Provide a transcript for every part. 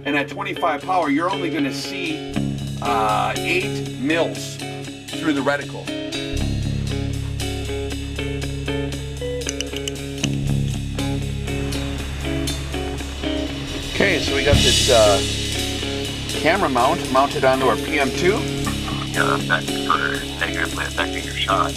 and at 25 power, you're only going to see 8 mils through the reticle. Okay, so we got this camera mount mounted onto our PM2. Effect for negatively affecting your shot.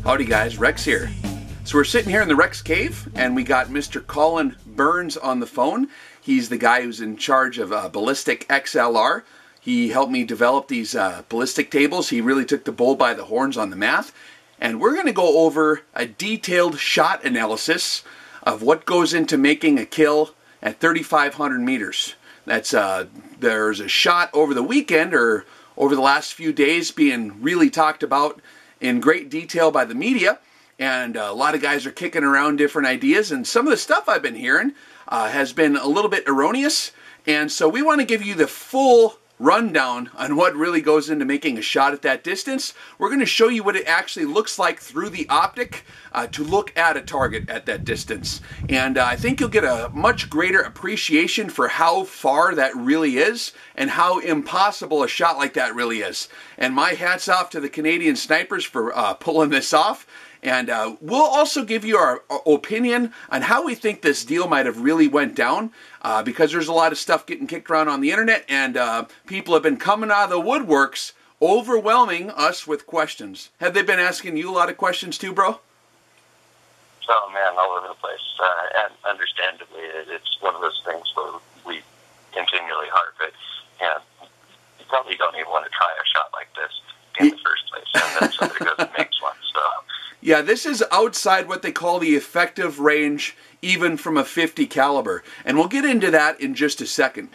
Howdy guys, Rex here. So we're sitting here in the Rex Cave and we got Mr. Colin Burns on the phone. He's the guy who's in charge of Ballistic XLR. He helped me develop these ballistic tables. He really took the bull by the horns on the math. And we're going to go over a detailed shot analysis of what goes into making a kill at 3,500 meters. That's there's a shot over the weekend or over the last few days being really talked about in great detail by the media, and a lot of guys are kicking around different ideas, and some of the stuff I've been hearing has been a little bit erroneous, and so we want to give you the full rundown on what really goes into making a shot at that distance. We're going to show you what it actually looks like through the optic to look at a target at that distance. And I think you'll get a much greater appreciation for how far that really is and how impossible a shot like that really is. And my hat's off to the Canadian snipers for pulling this off. And we'll also give you our opinion on how we think this deal might have really went down, because there's a lot of stuff getting kicked around on the internet, and people have been coming out of the woodworks overwhelming us with questions. Have they been asking you a lot of questions too, bro? Oh man, all over the place. And understandably, it's one of those things where we continually harp it, and you probably don't even want to try a shot like this in the first place, and then somebody goes and makes one, so... Yeah, this is outside what they call the effective range, even from a 50 caliber. And we'll get into that in just a second.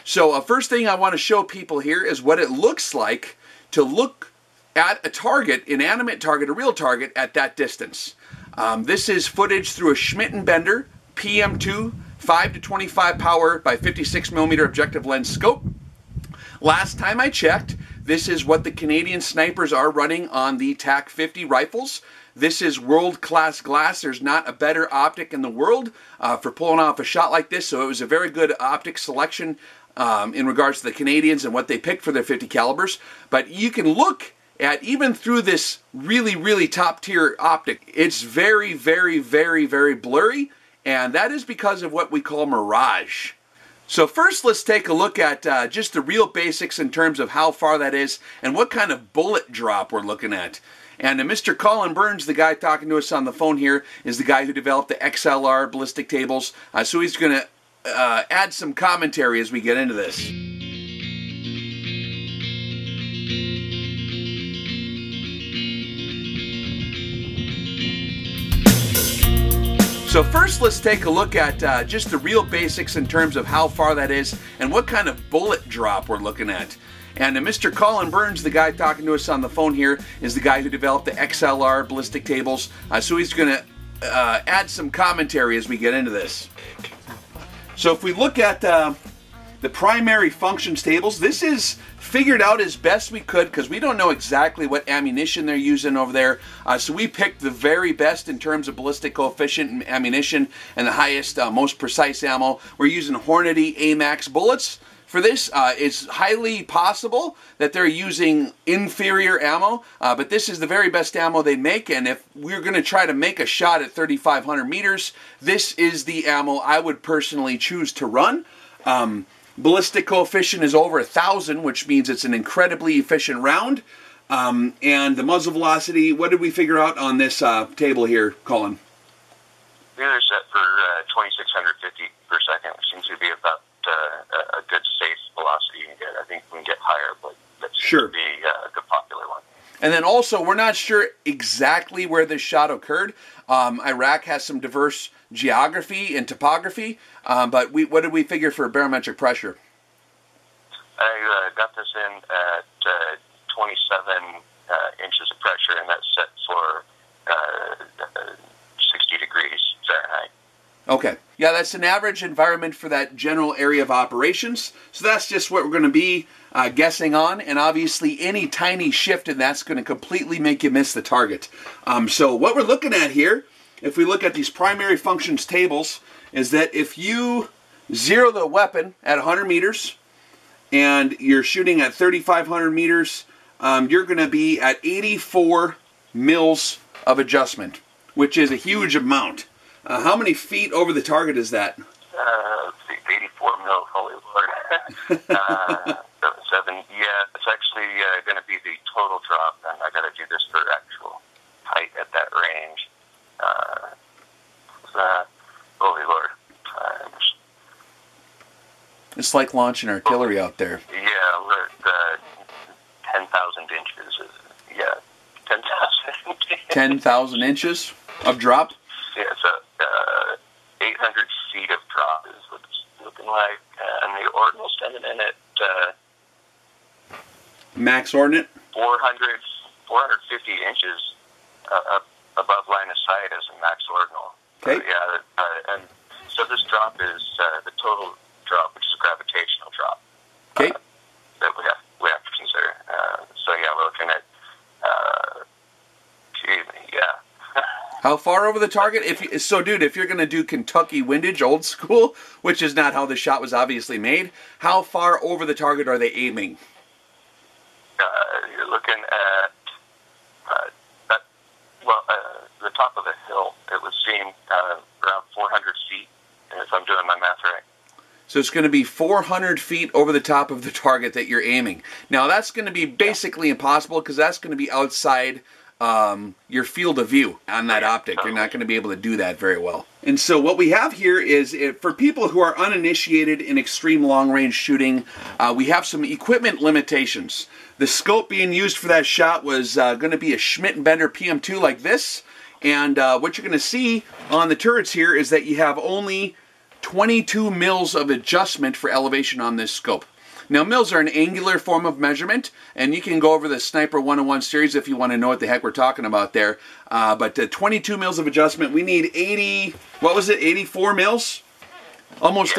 So first thing I want to show people here is what it looks like to look at a target, inanimate target, a real target at that distance. This is footage through a Schmidt and Bender PM2 5 to 25 power by 56 millimeter objective lens scope. Last time I checked, this is what the Canadian snipers are running on the Tac-50 rifles. This is world-class glass. There's not a better optic in the world for pulling off a shot like this, so it was a very good optic selection in regards to the Canadians and what they picked for their 50 calibers. But you can look at, even through this really, really top-tier optic, it's very, very, very, very blurry, and that is because of what we call mirage. So first, let's take a look at just the real basics in terms of how far that is and what kind of bullet drop we're looking at. And Mr. Colin Burns, the guy talking to us on the phone here, is the guy who developed the XLR ballistic tables. So he's going to add some commentary as we get into this. So first, let's take a look at just the real basics in terms of how far that is and what kind of bullet drop we're looking at. And Mr. Colin Burns, the guy talking to us on the phone here, is the guy who developed the XLR ballistic tables. So he's going to add some commentary as we get into this. So if we look at the primary functions tables, this is figured out as best we could because we don't know exactly what ammunition they're using over there. So we picked the very best in terms of ballistic coefficient and ammunition and the highest, most precise ammo. We're using Hornady AMAX bullets. For this, it's highly possible that they're using inferior ammo, but this is the very best ammo they make, and if we're going to try to make a shot at 3,500 meters, this is the ammo I would personally choose to run. Ballistic coefficient is over 1,000, which means it's an incredibly efficient round, and the muzzle velocity, what did we figure out on this table here, Colin? They're set for 2,650 per second, which seems to be about a good safe velocity you can get. I think we can get higher, but that seems to be a good popular one. And then also, we're not sure exactly where this shot occurred. Iraq has some diverse geography and topography, but what did we figure for barometric pressure? I got this in at 27 inches of pressure, and that's set for 60 degrees Fahrenheit. Okay. Yeah, that's an average environment for that general area of operations. So that's just what we're going to be guessing on. And obviously any tiny shift in that's going to completely make you miss the target. So what we're looking at here, if we look at these primary functions tables, is that if you zero the weapon at 100 meters and you're shooting at 3,500 meters, you're going to be at 84 mils of adjustment, which is a huge amount. How many feet over the target is that? Let's see, 84 mil, holy Lord. 7, yeah, it's actually going to be the total drop, and I got to do this for actual height at that range. Holy Lord. It's like launching artillery out there. Yeah, we're at 10,000 inches. Yeah, 10,000. 10,000 inches of drop? Yeah, so 800 feet of drop is what it's looking like, and the ordinal's coming in at max ordinate? 450 inches above line of sight as a max ordinal. Okay. And so this drop is the total drop, which is a gravitational drop. Okay. That we have to consider. So yeah, we're looking at How far over the target? Dude, if you're going to do Kentucky windage, old school, which is not how the shot was obviously made, how far over the target are they aiming? You're looking at the top of a hill. It would seem around 400 feet, if I'm doing my math right. So it's going to be 400 feet over the top of the target that you're aiming. Now that's going to be basically impossible because that's going to be outside your field of view on that optic. You're not going to be able to do that very well. And so what we have here is, for people who are uninitiated in extreme long-range shooting, we have some equipment limitations. The scope being used for that shot was going to be a Schmidt and Bender PMII like this. And what you're going to see on the turrets here is that you have only 22 mils of adjustment for elevation on this scope. Now, mils are an angular form of measurement, and you can go over the Sniper 101 series if you want to know what the heck we're talking about there. But 22 mils of adjustment, we need 84 mils? Almost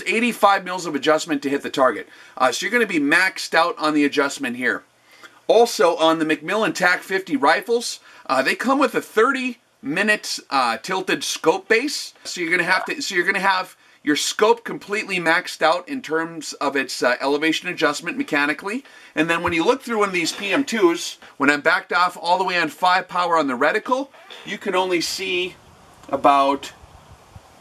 85 mils of adjustment to hit the target. So you're going to be maxed out on the adjustment here. Also, on the McMillan Tac-50 rifles, they come with a 30-minute tilted scope base. So you're going to have your scope completely maxed out in terms of its elevation adjustment mechanically. And then when you look through one of these PM2s, when I'm backed off all the way on 5 power on the reticle, you can only see about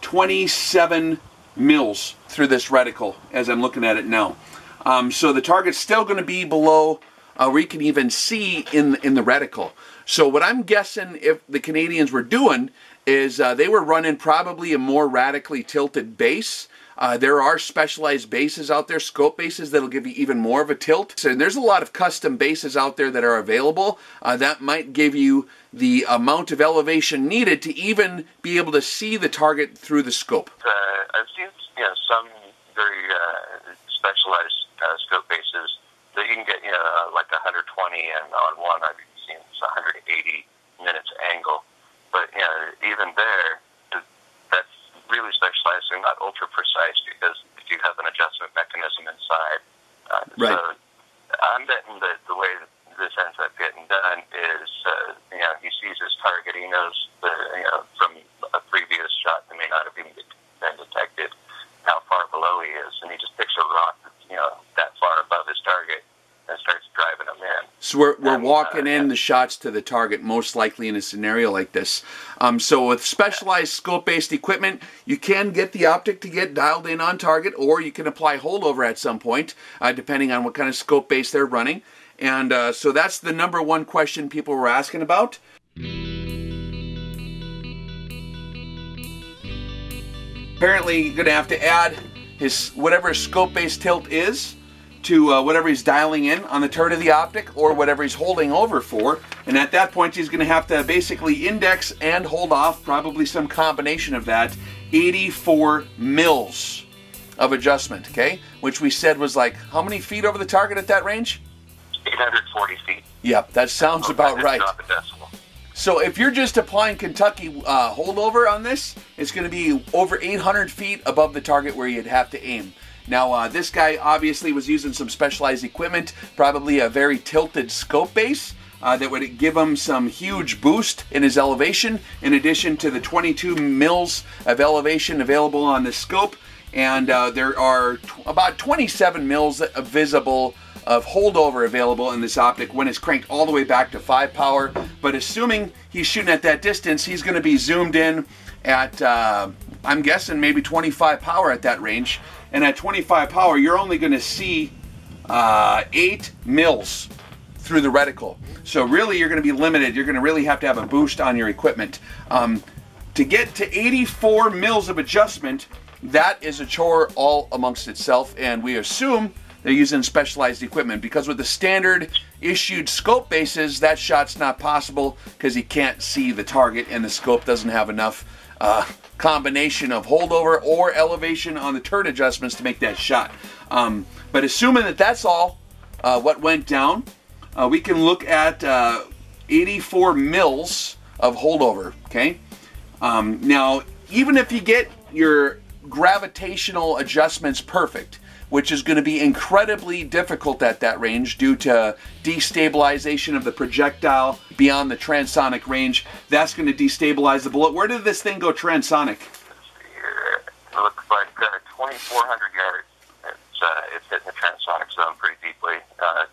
27 mils through this reticle as I'm looking at it now. So the target's still going to be below where you can even see in the reticle. So what I'm guessing if the Canadians were doing is they were running probably a more radically tilted base. There are specialized bases out there, scope bases, that'll give you even more of a tilt. So there's a lot of custom bases out there that are available that might give you the amount of elevation needed to even be able to see the target through the scope. I've seen some very specialized scope bases that you can get like 120, and on one I've seen 180 minutes angle. But even there, that's really specialized and not ultra precise because you have an adjustment mechanism inside. Right. So I'm betting that the way this ends up getting done is, he sees his target. He knows from a previous shot that may not have even been detected how far below he is, and he just picks a rock that far above his target and starts driving them in. So we're walking in the shots to the target, most likely in a scenario like this. So with specialized scope-based equipment, you can get the optic to get dialed in on target, or you can apply holdover at some point, depending on what kind of scope base they're running. And so that's the number one question people were asking about. Apparently, you're going to have to add whatever scope-based tilt is to whatever he's dialing in on the turret of the optic, or whatever he's holding over for. And at that point, he's going to have to basically index and hold off, probably some combination of that, 84 mils of adjustment, okay? Which we said was like, how many feet over the target at that range? 840 feet. Yep, that sounds about right. Drop a decimal. So if you're just applying Kentucky holdover on this, it's going to be over 800 feet above the target where you'd have to aim. Now, this guy obviously was using some specialized equipment, probably a very tilted scope base that would give him some huge boost in his elevation, in addition to the 22 mils of elevation available on the scope. And there are about 27 mils of visible of holdover available in this optic when it's cranked all the way back to 5 power. But assuming he's shooting at that distance, he's going to be zoomed in at, I'm guessing, maybe 25 power at that range. And at 25 power, you're only going to see 8 mils through the reticle. So really, you're going to be limited. You're going to really have to have a boost on your equipment. To get to 84 mils of adjustment, that is a chore all amongst itself, and we assume they're using specialized equipment, because with the standard issued scope bases, that shot's not possible because you can't see the target and the scope doesn't have enough combination of holdover or elevation on the turret adjustments to make that shot. But assuming that that's all what went down, we can look at 84 mils of holdover, okay? Now, even if you get your gravitational adjustments perfect, which is going to be incredibly difficult at that range due to destabilization of the projectile beyond the transonic range, that's going to destabilize the bullet. Where did this thing go transonic? It looks like 2,400 yards. It's hitting the transonic zone pretty deeply.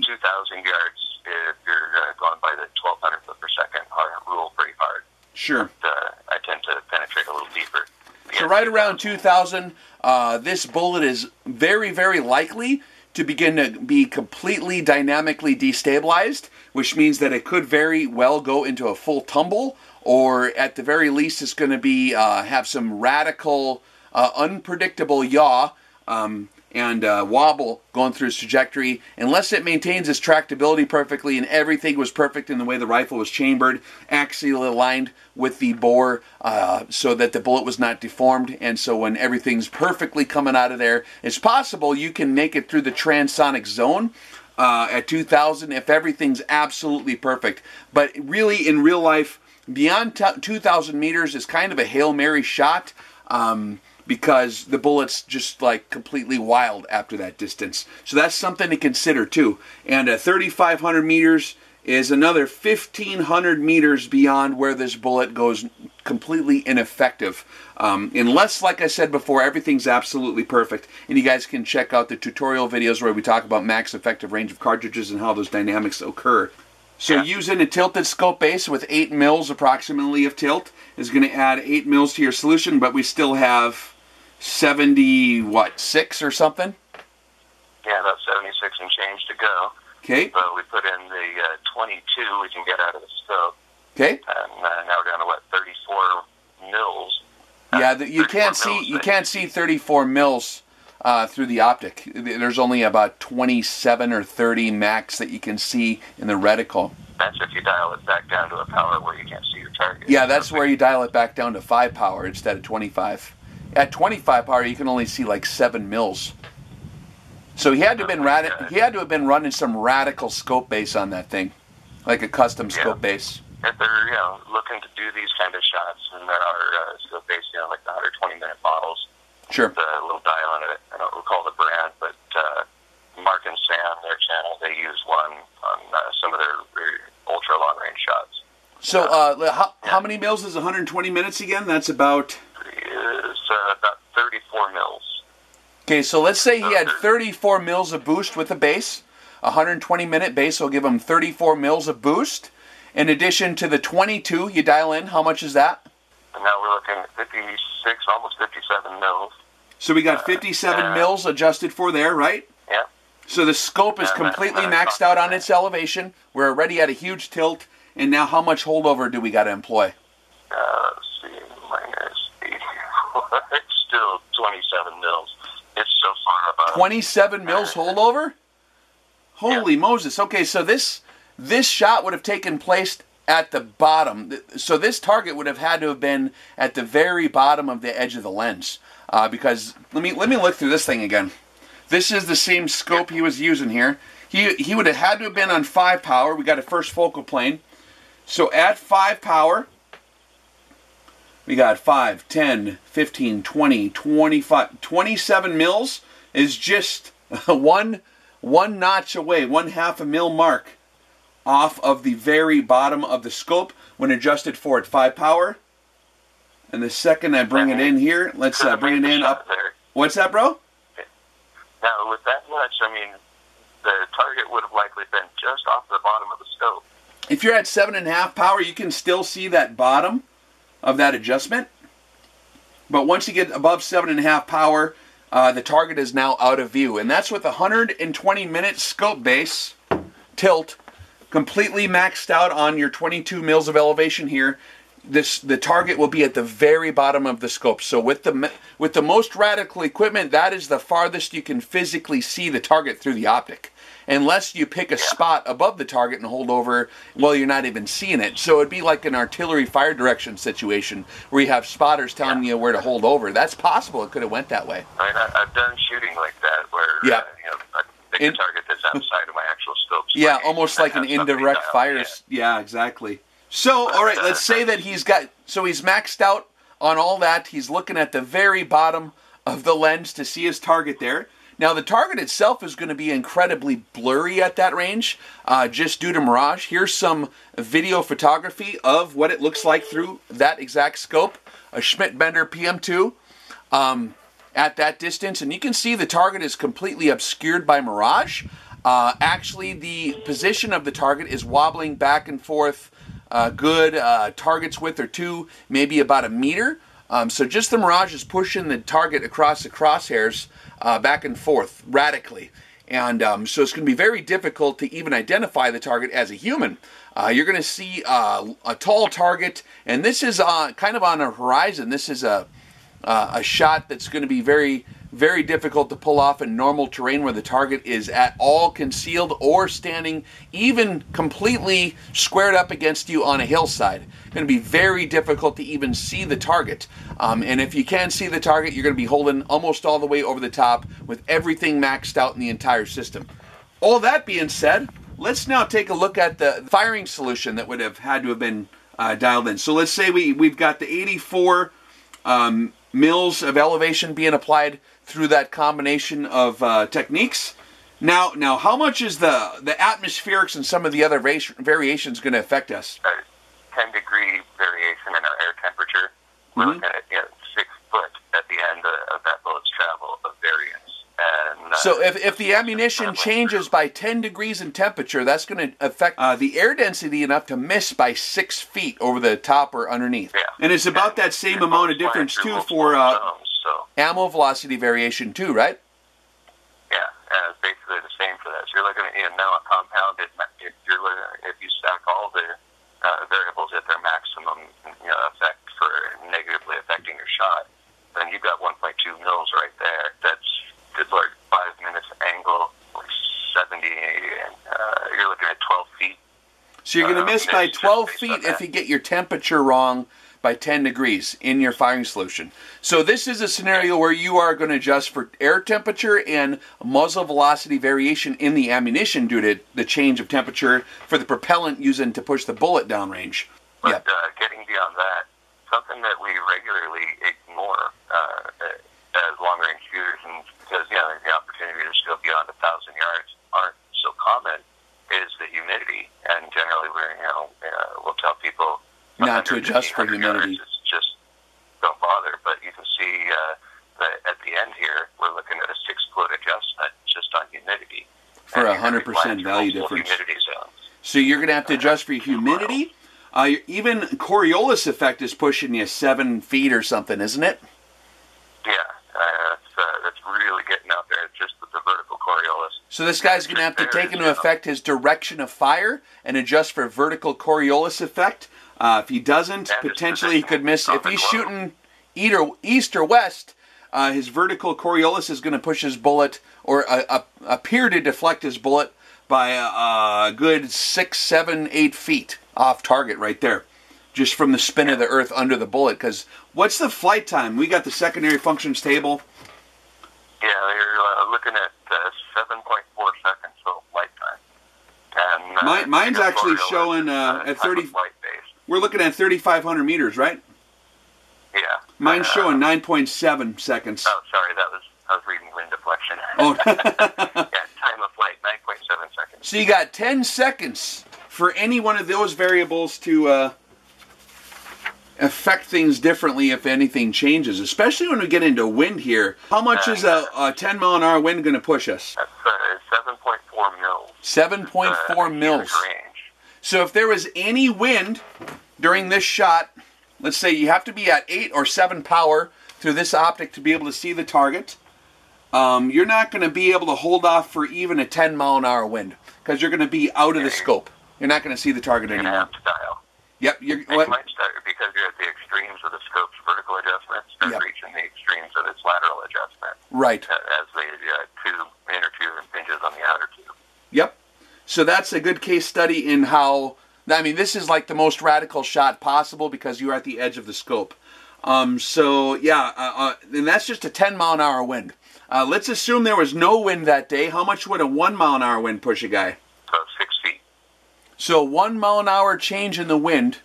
2,000 yards if you're going by the 1,200 foot per second rule pretty hard. Sure. But, I tend to penetrate a little deeper. So right around 2,000, this bullet is very, very likely to begin to be completely dynamically destabilized, which means that it could very well go into a full tumble, or at the very least it's going to be have some radical, unpredictable yaw and wobble going through its trajectory, unless it maintains its tractability perfectly and everything was perfect in the way the rifle was chambered, axially aligned with the bore so that the bullet was not deformed. And so when everything's perfectly coming out of there, it's possible you can make it through the transonic zone at 2,000 if everything's absolutely perfect. But really, in real life, beyond 2,000 meters is kind of a Hail Mary shot. Because the bullet's just like completely wild after that distance. So that's something to consider too. And 3,500 meters is another 1,500 meters beyond where this bullet goes completely ineffective. Unless, like I said before, everything's absolutely perfect. And you guys can check out the tutorial videos where we talk about max effective range of cartridges and how those dynamics occur. So using a tilted scope base with 8 mils approximately of tilt is going to add 8 mils to your solution, but we still have 76 or something? Yeah, about 76 and change to go. Okay. But we put in the 22 we can get out of the scope. Okay. And now we're down to what, 34 mils. Yeah, you can't see 34 mils through the optic. There's only about 27 or 30 max that you can see in the reticle. That's if you dial it back down to a power where you can't see your target. Yeah, that's where you dial it back down to 5 power instead of 25. At 25 power, you can only see like 7 mils. So he had to have been running some radical scope base on that thing, like a custom scope base. If they're looking to do these kind of shots, and there are scope base, like the 120-minute models. Sure. With a little dial on it. I don't recall the brand, but Mark and Sam, their channel, they use one on some of their ultra long-range shots. So how many mils is 120 minutes again? That's about... It's about 34 mils. Okay, so let's say he had 34 mils of boost with the base. 120-minute base will give him 34 mils of boost. In addition to the 22 you dial in, how much is that? And now we're looking at 56, almost 57 mils. So we got 57 mils adjusted for there, right? Yeah. So the scope is completely maxed out on its elevation. We're already at a huge tilt. And now how much holdover do we got to employ? Let's see, minus 84. It's still 27 mils. It's so far above. 27 mils holdover? Holy Moses. Okay, so this shot would have taken place at the bottom. So this target would have had to have been at the very bottom of the edge of the lens. Because, let me look through this thing again. This is the same scope he was using here. He would have had to have been on 5 power. We got a first focal plane. So at 5 power, we got 5, 10, 15, 20, 25, 27 mils is just one notch away, 1/2 mil mark off of the very bottom of the scope when adjusted for at 5 power. And the second I bring it in here, let's bring it in up. What's that, bro? Now, with that much, I mean, the target would have likely been just off the bottom of the scope. If you're at 7.5 power, you can still see that bottom of that adjustment. But once you get above 7.5 power, the target is now out of view. And that's with 120-minute scope base tilt, completely maxed out on your 22 mils of elevation here. The target will be at the very bottom of the scope. So with the most radical equipment, that is the farthest you can physically see the target through the optic. Unless you pick a spot above the target and hold over, well, you're not even seeing it. So it'd be like an artillery fire direction situation where you have spotters telling you where to hold over. That's possible. It could have went that way. I mean, I've done shooting like that where I pick a target that's outside of my actual scope. Yeah, almost like an indirect fire. Yeah, exactly. So, all right, let's say that he's maxed out on all that. He's looking at the very bottom of the lens to see his target there. Now, the target itself is going to be incredibly blurry at that range, just due to mirage. Here's some video photography of what it looks like through that exact scope, a Schmidt and Bender PMII at that distance. And you can see the target is completely obscured by mirage. Actually, the position of the target is wobbling back and forth. Good target's width or 2, maybe about 1 meter. So just the mirage is pushing the target across the crosshairs back and forth radically. And so it's going to be very difficult to even identify the target as a human. You're going to see a tall target, and this is kind of on a horizon. This is a shot that's going to be very, very difficult to pull off in normal terrain where the target is at all concealed or standing even completely squared up against you on a hillside. It's going to be very difficult to even see the target. And if you can see the target, you're going to be holding almost all the way over the top with everything maxed out in the entire system. All that being said, let's now take a look at the firing solution that would have had to have been dialed in. So let's say we've got the 84 mils of elevation being applied through that combination of techniques. Now, how much is the atmospherics and some of the other variations going to affect us? 10-degree variation in our air temperature. We're looking at 6 foot at the end of that bullet's travel of variance. And, so if the ammunition changes by 10 degrees in temperature, that's going to affect the air density enough to miss by 6 feet over the top or underneath. Yeah. And it's about that same amount of difference, too, for ammo velocity variation, too, right? Yeah, it's basically the same for that. So you're looking at now a compounded, if you stack all the variables at their maximum effect for negatively affecting your shot, then you've got 1.2 mils right there. That's good Lord, 5 minutes angle, like 70, and you're looking at 12 feet. So you're going to miss by 12 feet if you get your temperature wrong by 10 degrees in your firing solution. So this is a scenario where you are going to adjust for air temperature and muzzle velocity variation in the ammunition due to the change of temperature for the propellant using to push the bullet downrange. But getting beyond that, something that we regularly ignore as long-range shooters, and because the opportunity to go beyond 1,000 yards aren't so common, is the humidity. And generally, we'll tell people not to adjust for humidity. Just don't bother. But you can see that at the end here, we're looking at a 6-foot adjustment just on humidity for 100% value difference. Humidity zones. So you're going to have to adjust for humidity. Even Coriolis effect is pushing you 7 feet or something, isn't it? Yeah, that's really getting out there just with the vertical Coriolis. So this guy's going to have to take into effect his direction of fire and adjust for vertical Coriolis effect. If he doesn't, potentially he could miss. If he's shooting east or west, his vertical Coriolis is going to push his bullet, or appear to deflect his bullet by a good 6, 7, 8 feet off target right there, just from the spin of the earth under the bullet. Because what's the flight time? We got the secondary functions table. Yeah, you're looking at 7.4 seconds, so flight time. Mine's actually showing at 30. We're looking at 3,500 meters, right? Yeah. Mine's showing 9.7 seconds. Oh, sorry, I was reading wind deflection. Oh. Yeah, time of flight, 9.7 seconds. So you got 10 seconds for any one of those variables to affect things differently if anything changes, especially when we get into wind here. How much is a 10-mile-an-hour wind going to push us? That's 7.4 mils. 7.4 mils. Range. So if there was any wind during this shot, let's say you have to be at 8 or 7 power through this optic to be able to see the target, you're not going to be able to hold off for even a 10-mile-an-hour wind because you're going to be out of the scope. You're not going to see the target anymore. You're going to have to dial. Yep. You might start because you're at the extremes of the scope's vertical adjustment, start reaching the extremes of its lateral adjustment. Right. As the inner tube impinges on the outer tube. Yep. So that's a good case study in how, I mean, this is like the most radical shot possible because you're at the edge of the scope. So, yeah, and that's just a 10-mile-an-hour wind. Let's assume there was no wind that day. How much would a 1-mile-an-hour wind push a guy? So 6 feet. So 1-mile-an-hour change in the wind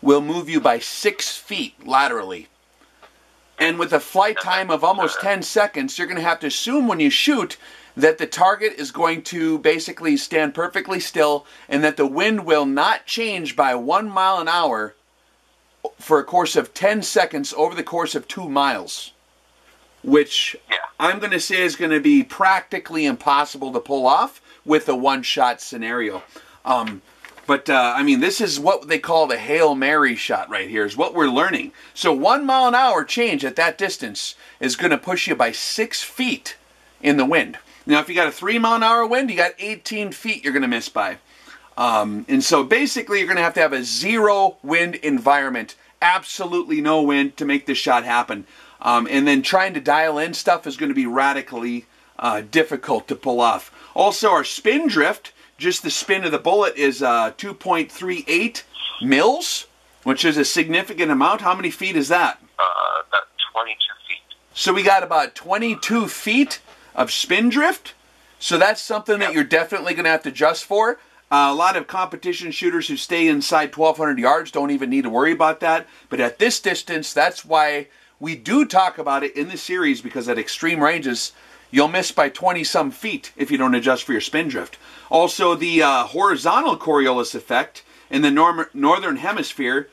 will move you by 6 feet laterally. And with a flight time of almost 10 seconds, you're going to have to assume when you shoot that the target is going to basically stand perfectly still and that the wind will not change by 1 mile an hour for a course of 10 seconds over the course of 2 miles. Which I'm going to say is going to be practically impossible to pull off with a one-shot scenario. I mean, this is what they call the Hail Mary shot right here, is what we're learning. So 1 mile an hour change at that distance is going to push you by 6 feet in the wind. Now, if you got a 3 mile an hour wind, you got 18 feet you're going to miss by. And so basically, you're going to have a zero wind environment, absolutely no wind to make this shot happen. And then trying to dial in stuff is going to be radically difficult to pull off. Also, our spin drift, just the spin of the bullet, is 2.38 mils, which is a significant amount. How many feet is that? About 22 feet. So we got about 22 feet of spin drift. So that's something that you're definitely going to have to adjust for. A lot of competition shooters who stay inside 1,200 yards don't even need to worry about that. But at this distance, that's why we do talk about it in the series, because at extreme ranges, you'll miss by 20-some feet if you don't adjust for your spin drift. Also, the horizontal Coriolis effect in the northern hemisphere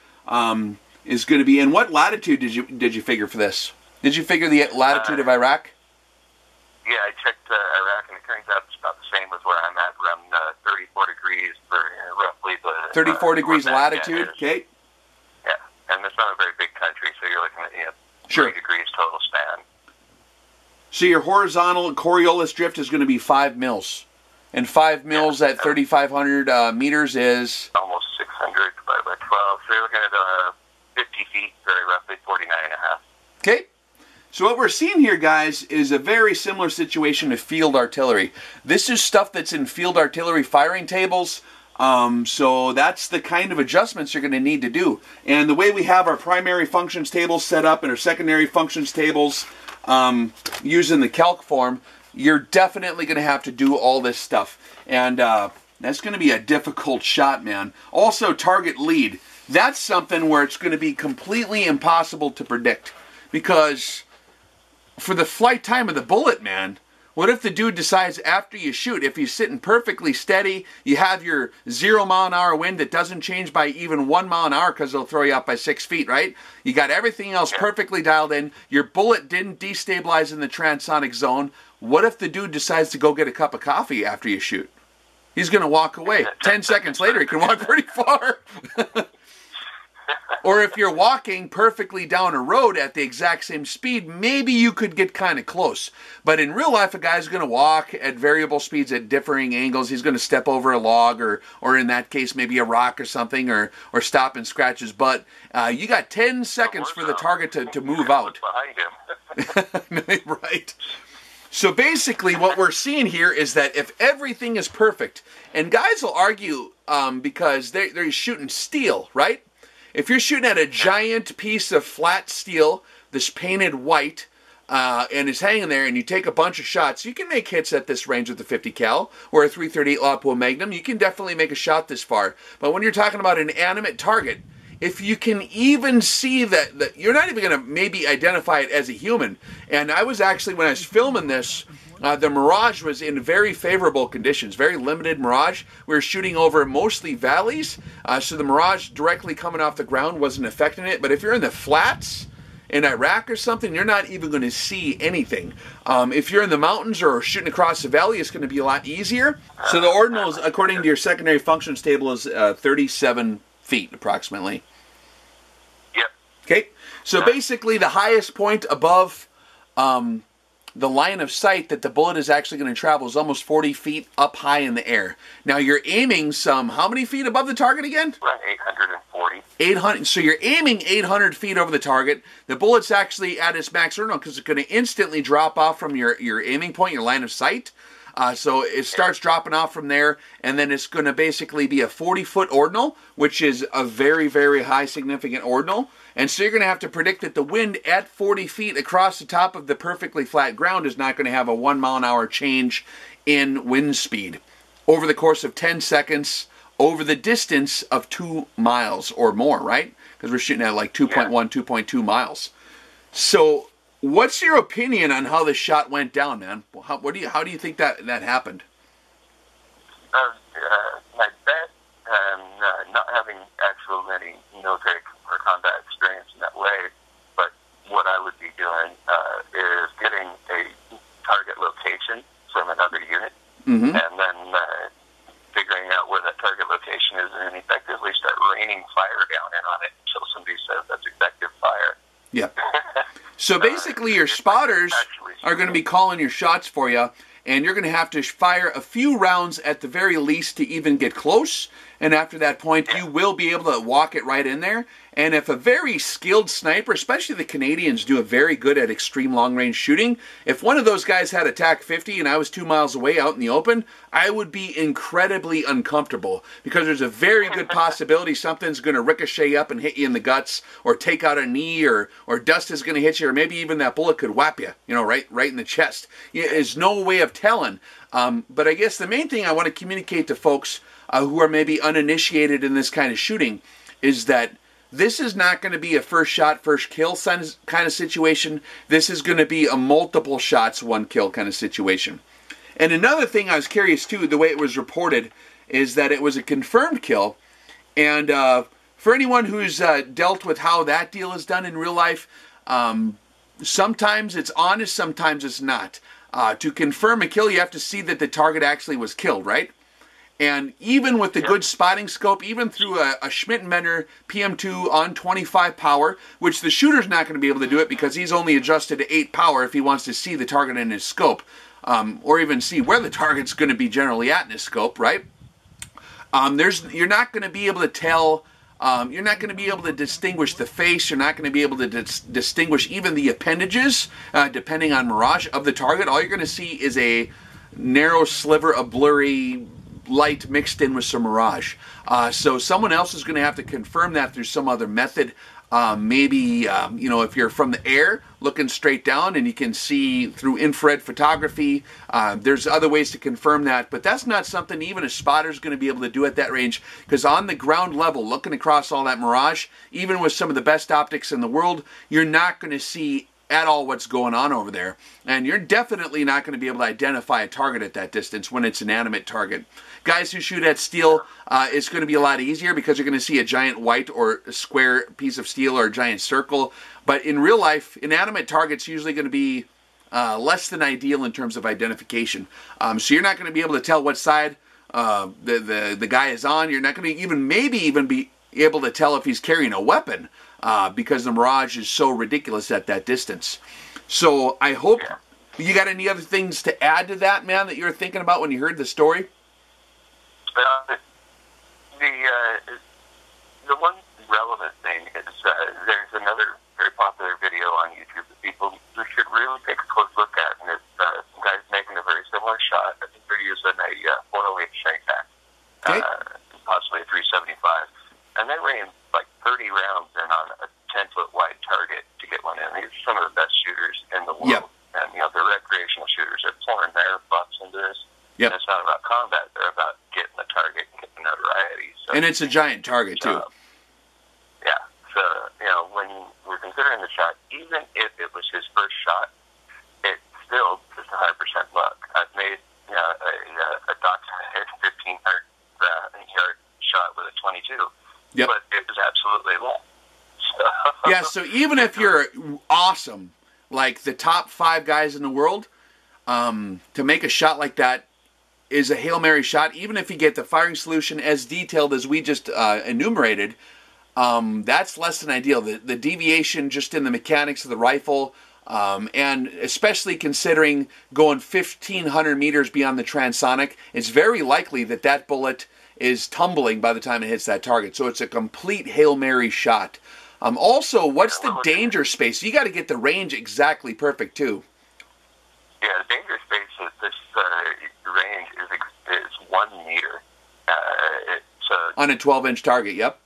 is going to be. In what latitude did you figure for this? Did you figure the latitude of Iraq? Yeah, I checked Iraq, and it turns out it's about the same as where I'm at, around 34 degrees for roughly the... 34 degrees latitude, okay. Yeah, and it's not a very big country, so you're looking at 3 degrees total span. So your horizontal Coriolis drift is going to be 5 mils. And 5 mils at 3,500 meters is... almost 600 divided by 12. So you're looking at 50 feet, very roughly 49 and a half. Okay. So what we're seeing here, guys, is a very similar situation to field artillery. This is stuff that's in field artillery firing tables. So that's the kind of adjustments you're going to need to do. And the way we have our primary functions tables set up and our secondary functions tables using the calc form, you're definitely going to have to do all this stuff. And that's going to be a difficult shot, man. Also, target lead. That's something where it's going to be completely impossible to predict. Because for the flight time of the bullet, man, what if the dude decides after you shoot, if he's sitting perfectly steady, you have your 0 mile an hour wind that doesn't change by even 1 mile an hour because it'll throw you up by 6 feet, right? You got everything else perfectly dialed in. Your bullet didn't destabilize in the transonic zone. What if the dude decides to go get a cup of coffee after you shoot? He's going to walk away. 10 seconds later, he can walk pretty far. Or if you're walking perfectly down a road at the exact same speed, maybe you could get kind of close. But in real life, a guy's going to walk at variable speeds at differing angles. He's going to step over a log or in that case, maybe a rock or something, or stop and scratch his butt. You got 10 seconds for the target to move out. Right. So basically what we're seeing here is that if everything is perfect, and guys will argue because they're shooting steel, right? If you're shooting at a giant piece of flat steel that's painted white, and is hanging there, and you take a bunch of shots, you can make hits at this range with the 50 cal or a 338 Lawpool Magnum. You can definitely make a shot this far. But when you're talking about an animate target, if you can even see that you're not even going to maybe identify it as a human. And I was actually, when I was filming this, the mirage was in very favorable conditions, very limited mirage. We were shooting over mostly valleys, so the mirage directly coming off the ground wasn't affecting it. But if you're in the flats in Iraq or something, you're not even going to see anything. If you're in the mountains or shooting across the valley, it's going to be a lot easier. So the ordinal, according to your secondary functions table, is 37 feet approximately. Yep. Okay, so basically the highest point above the line of sight that the bullet is actually going to travel is almost 40 feet up high in the air. Now you're aiming how many feet above the target again? Around 840. 800. So you're aiming 800 feet over the target. The bullet's actually at its max ordinal because it's going to instantly drop off from your aiming point, your line of sight. So it starts dropping off from there, and then it's going to basically be a 40-foot ordinal, which is a very, very high significant ordinal. And so you're going to have to predict that the wind at 40 feet across the top of the perfectly flat ground is not going to have a 1 mile an hour change in wind speed over the course of 10 seconds over the distance of 2 miles or more, right? Because we're shooting at like 2.1, 2.2 miles. So what's your opinion on how this shot went down, man? How do you think that happened? My bet, not having actual any military or combat experience in that way, but what I would be doing is getting a target location from another unit, and then figuring out where that target location is, and effectively start raining fire down in on it until somebody says that's effective fire. Yeah. So basically your spotters are going to be calling your shots for you, and you're going to have to fire a few rounds at the very least to even get close. And after that point, you will be able to walk it right in there. And if a very skilled sniper, especially the Canadians do a very good at extreme long-range shooting, if one of those guys had a TAC-50 and I was 2 miles away out in the open, I would be incredibly uncomfortable because there's a very good possibility something's going to ricochet up and hit you in the guts, or take out a knee, or dust is going to hit you, or maybe even that bullet could whap you, right in the chest. There's no way of telling. But I guess the main thing I want to communicate to folks who are maybe uninitiated in this kind of shooting is that this is not going to be a first shot, first kill kind of situation. This is going to be a multiple shots, one kill kind of situation. And another thing I was curious too, the way it was reported, is that it was a confirmed kill. And for anyone who's dealt with how that deal is done in real life, sometimes it's honest, sometimes it's not. To confirm a kill, you have to see that the target actually was killed, right? And even with the good spotting scope, even through a Schmidt and Bender PM2 on 25 power, which the shooter's not going to be able to do it because he's only adjusted to 8 power if he wants to see the target in his scope, or even see where the target's going to be generally at in his scope, right? You're not going to be able to tell. You're not going to be able to distinguish the face. You're not going to be able to distinguish even the appendages, depending on mirage of the target. All you're going to see is a narrow sliver of blurry light mixed in with some mirage. So someone else is going to have to confirm that through some other method. Maybe, if you're from the air looking straight down and you can see through infrared photography, there's other ways to confirm that, but that's not something even a spotter is going to be able to do at that range, because on the ground level, looking across all that mirage, even with some of the best optics in the world, you're not going to see at all what's going on over there. And you're definitely not going to be able to identify a target at that distance when it's an animate target. Guys who shoot at steel, it's going to be a lot easier because you're going to see a giant white or a square piece of steel or a giant circle. But in real life, inanimate targets usually going to be less than ideal in terms of identification. So you're not going to be able to tell what side the guy is on. You're not going to maybe even be able to tell if he's carrying a weapon because the mirage is so ridiculous at that distance. So I hope you got any other things to add to that, man, that you're thinking about when you heard the story? The one relevant thing is there's another very popular video on YouTube that people should really take a close look at, and it's some guys making a very similar shot. I think they're using a 408 Schmidt Tac, possibly a 375, and they ran like 30 rounds in on a 10-foot wide target to get one in. These are some of the best shooters in the world. Yep. It's not about combat. They're about getting the target and getting notoriety. So, and it's a giant target, too. Yeah. So, when we're considering the shot, even if it was his first shot, it's still just 100% luck. I've made a doctor hit 1,500-yard shot with a 22, yep. but it was absolutely luck. So. Yeah, so even if you're awesome, like the top 5 guys in the world, to make a shot like that is a Hail Mary shot. Even if you get the firing solution as detailed as we just enumerated, that's less than ideal. The deviation just in the mechanics of the rifle, and especially considering going 1,500 meters beyond the transonic, it's very likely that that bullet is tumbling by the time it hits that target. So it's a complete Hail Mary shot. Also, what's the danger space? You got to get the range exactly perfect, too. Yeah, the danger space is this range is 1 meter. On a 12-inch target, yep.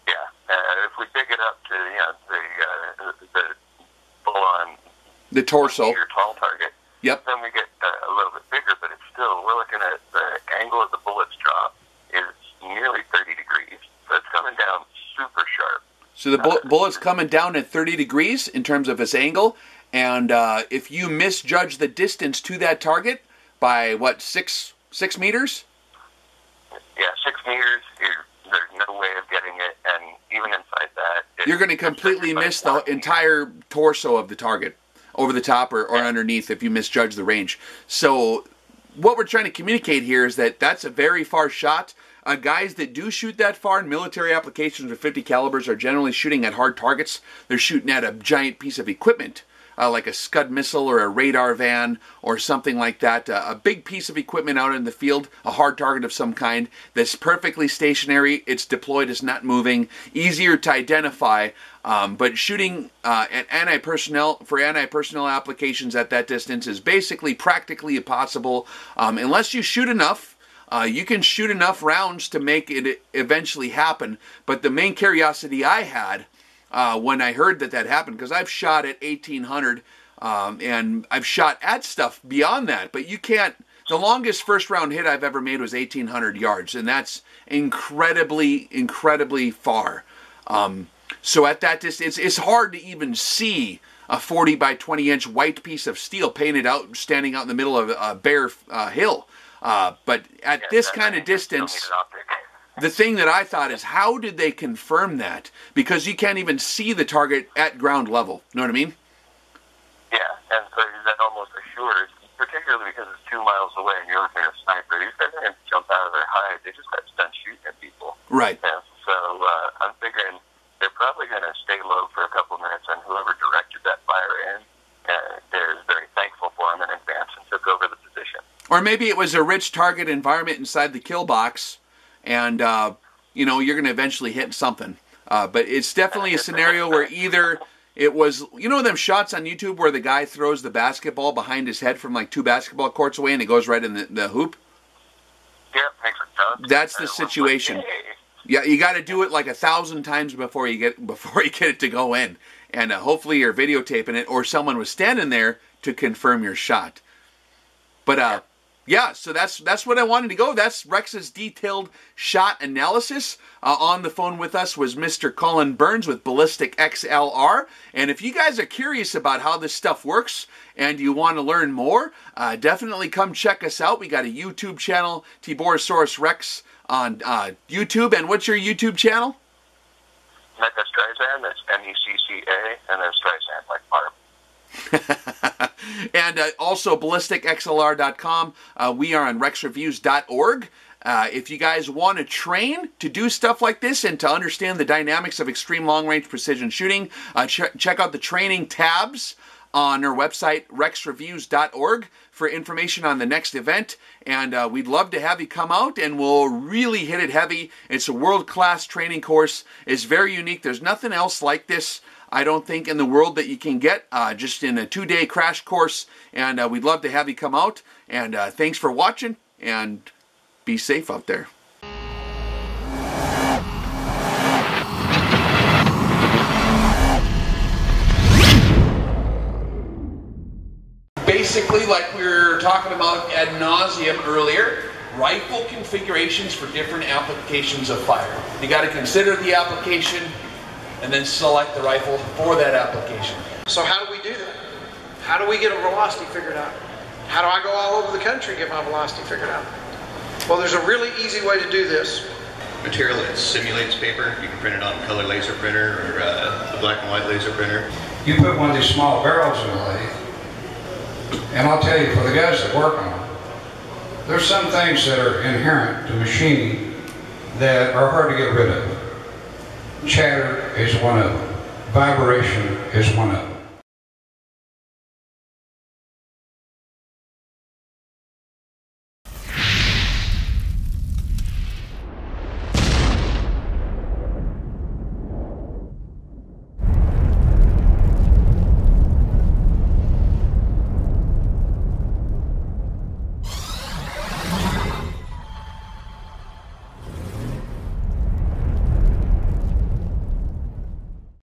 Yeah. If we pick it up to the full-on the torso, 1 meter tall target, yep. Then we get a little bit bigger, but it's still, we're looking at the angle of the bullet's drop is nearly 30 degrees. So it's coming down super sharp. So the bullet's coming down at 30 degrees in terms of its angle, and if you misjudge the distance to that target by, what, 6 meters? Yeah, 6 meters, there's no way of getting it, and even inside that... You're going to completely miss the entire torso of the target, over the top or underneath, if you misjudge the range. So what we're trying to communicate here is that that's a very far shot. Guys that do shoot that far in military applications with 50 calibers are generally shooting at hard targets. They're shooting at a giant piece of equipment, like a Scud missile or a radar van or something like that. A big piece of equipment out in the field, a hard target of some kind that's perfectly stationary. It's deployed, it's not moving, easier to identify. But shooting at for anti-personnel applications at that distance is basically practically impossible unless you shoot enough. You can shoot enough rounds to make it eventually happen. But the main curiosity I had when I heard that happened, because I've shot at 1,800 and I've shot at stuff beyond that, but you can't. The longest first round hit I've ever made was 1,800 yards, and that's incredibly, incredibly far. So at that distance, it's hard to even see a 40 by 20 inch white piece of steel painted out, standing out in the middle of a bare hill. But at this kind of distance, the thing that I thought is, how did they confirm that? Because you can't even see the target at ground level. You know what I mean? Yeah, and so that almost assures, particularly because it's 2 miles away and you're looking at a sniper, these guys are going to jump out of their hide. They just got done shooting at people. Right. And so I'm figuring they're probably going to stay low for a couple minutes, and whoever directed that fire in, they're very thankful for him in advance and took over the position. Or maybe it was a rich target environment inside the kill box, and you're going to eventually hit something. But it's definitely a scenario where either it was, them shots on YouTube where the guy throws the basketball behind his head from like 2 basketball courts away and it goes right in the hoop? Yeah, thanks for telling. That's the situation. Yeah, you got to do it like 1,000 times before you get it to go in, and hopefully you're videotaping it, or someone was standing there to confirm your shot. But yeah, so that's what I wanted to go. That's Rex's detailed shot analysis. On the phone with us was Mr. Colin Burns with Ballistic XLR. And if you guys are curious about how this stuff works and you want to learn more, definitely come check us out. We got a YouTube channel, TiborasaurusRex, on YouTube. And what's your YouTube channel? Mecha Streisand, that's M-E-C-C-A, and then Streisand, like Barb. And also ballisticxlr.com. We are on rexreviews.org. If you guys want to train to do stuff like this and to understand the dynamics of extreme long-range precision shooting, check out the training tabs on our website, rexreviews.org, for information on the next event. And we'd love to have you come out, and we'll really hit it heavy. It's a world-class training course. It's very unique. There's nothing else like this, I don't think, in the world that you can get just in a 2-day crash course. And we'd love to have you come out. And thanks for watching, and be safe out there. basically, like we were talking about ad nauseum earlier, rifle configurations for different applications of fire. You got to consider the application and then select the rifle for that application. So how do we do that? How do we get a velocity figured out? How do I go all over the country and get my velocity figured out? Well, there's a really easy way to do this. Material that simulates paper. You can print it on a color laser printer or a black and white laser printer. You put one of these small barrels in the lathe, and I'll tell you, for the guys that work on them, there's some things that are inherent to machining that are hard to get rid of. Chatter is one of them. Vibration is one of them.